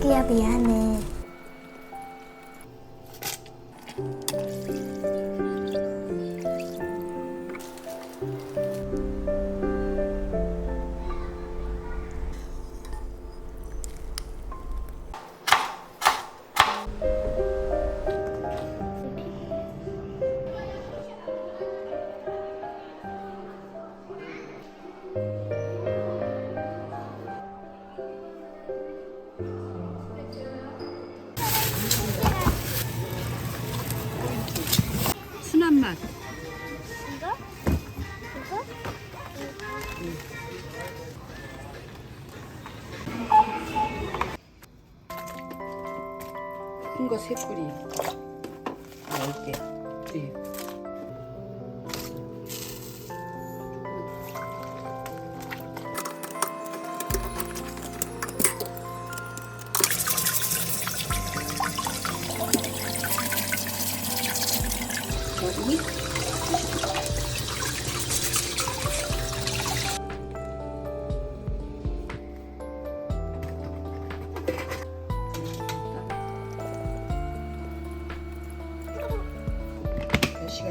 야, 미안해. 순한 맛. 이거? 이거? 큰 거 3뿌리. 10개. 네. 여기 몇 시간?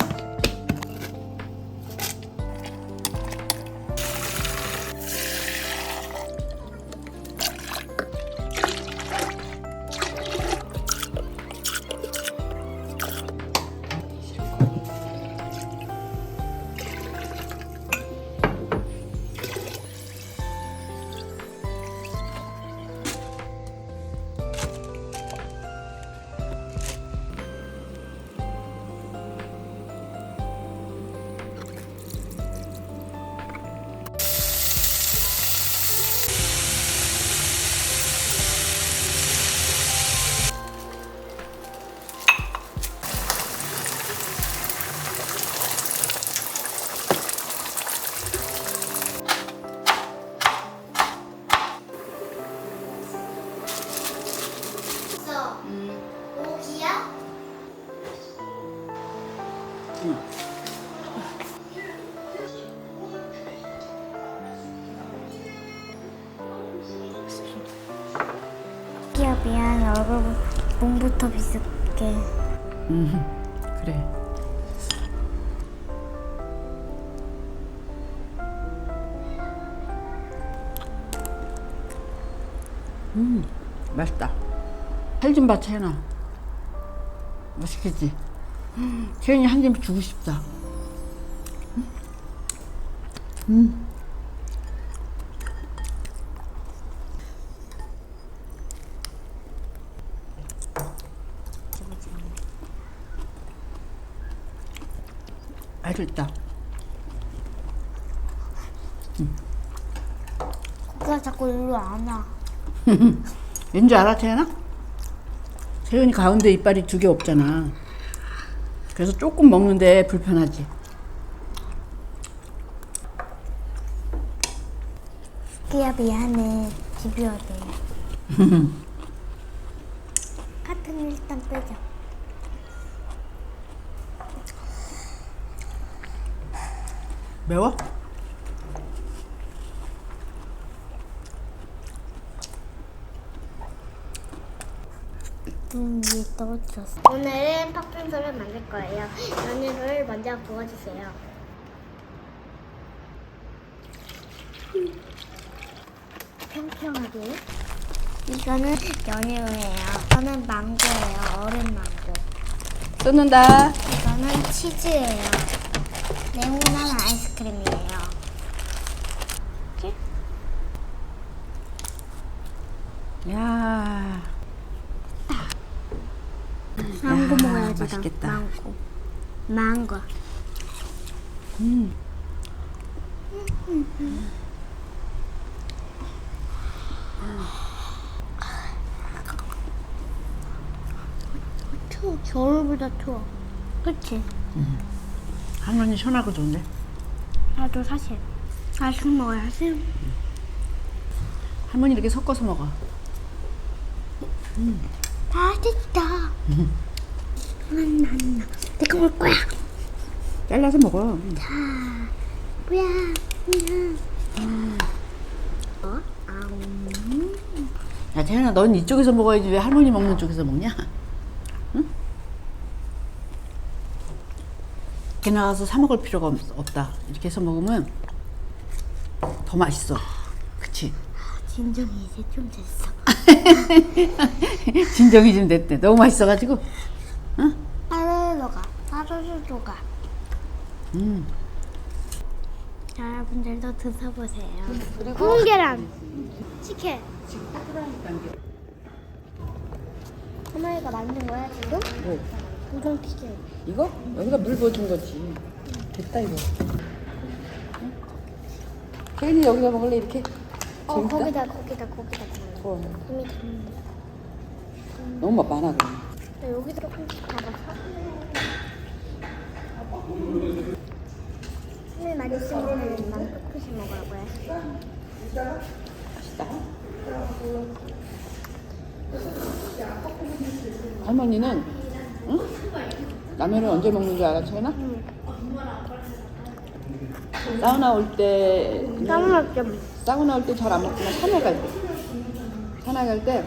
모기야? 야, 미안해. 얼굴 몸부터 비슷해. 그래. 맛있다. 살 좀 봐, 채연아. 맛있겠지? 채연이 한 입 주고 싶다. 맛있다. 고기가 자꾸 일로 안 와. 왠지 알아, 채연아? 채연이 가운데 이빨이 2개 없잖아. 그래서 조금 먹는데 불편하지. 야, 미안해. 비벼야 돼. 카트는 일단 빼자. 매워? 위에 떨어졌어. 오늘은 팥빙수를 만들 거예요. 연유를 먼저 부어주세요. 평평하게. 이거는 연유예요. 이거는 망고예요. 얼음 망고. 쏟는다. 이거는 치즈예요. 네모난 아이스크림이에요. 야, 망고 야, 먹어야지. 나. 맛있겠다. 망고. 망고. 추워. 겨울보다 추워. 그치? 할머니 시원하고 좋은데? 나도 사실 아직 먹어야지. 할머니 이렇게 섞어서 먹어. 맛있다. 나나 내가 먹을 거야. 잘라서 먹어. 자, 뭐야? 어? 야 태연아, 넌 이쪽에서 먹어야지 왜 할머니 먹는 쪽에서 먹냐? 응? 걔 나가서 사 먹을 필요가 없다. 이렇게 해서 먹으면 더 맛있어. 그치? 진정이 이제 좀 됐어. 진정이 좀 됐대. 너무 맛있어가지고. 응? 하루를 녹아. 자, 여러분들도 드셔보세요. 그리고 구운 계란, 식혜. 할머니가 만든 거야 지금? 뭐? 우동 튀김. 이거? 여기다 물 부어준 거지. 됐다 이거. 응? 태연이 여기다 먹을래 이렇게? 재밌다? 거기다 어. 이미 됐는데. 너무 많아 그럼. 여기도 조금씩 담았어. 술 많이 쓰면 난 조금씩 먹으라고 해. 맛있다. 할머니는 응? 라면을 언제 먹는 줄 알아, 채연아? 사우나 올 때 사우나 올 때 잘 안 먹지만 산에 갈 때. 산에 갈 때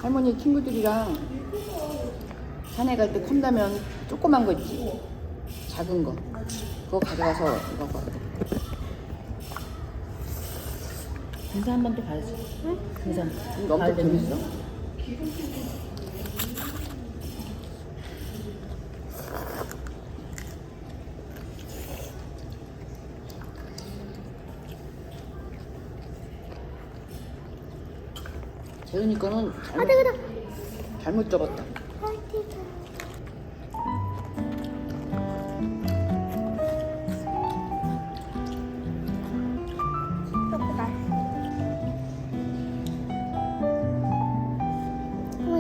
할머니 친구들이랑 산에 갈 때 컵라면 조그만 거 있지? 작은 거. 그거 가져가서 이거 봐. 등산 한 번 또 가야지. 응? 등산. 이거 엄청 재밌어. 재은이 거는 잘못 적었다.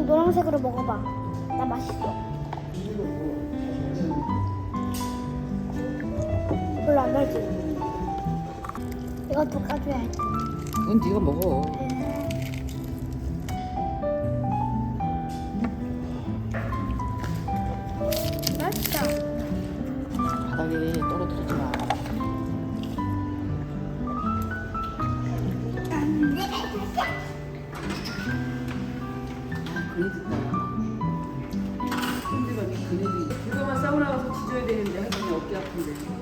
노란색으로 먹어봐. 나 맛있어. 별로 안 달지? 이것도 까줘야지. 이건 네가 먹어. 맛있다. 바닥에 떨어뜨리지 마. 그네들다. 힘들어, 그네들. 그거만 싸우러 가서 지져야 되는데 할머니 어깨 아픈데.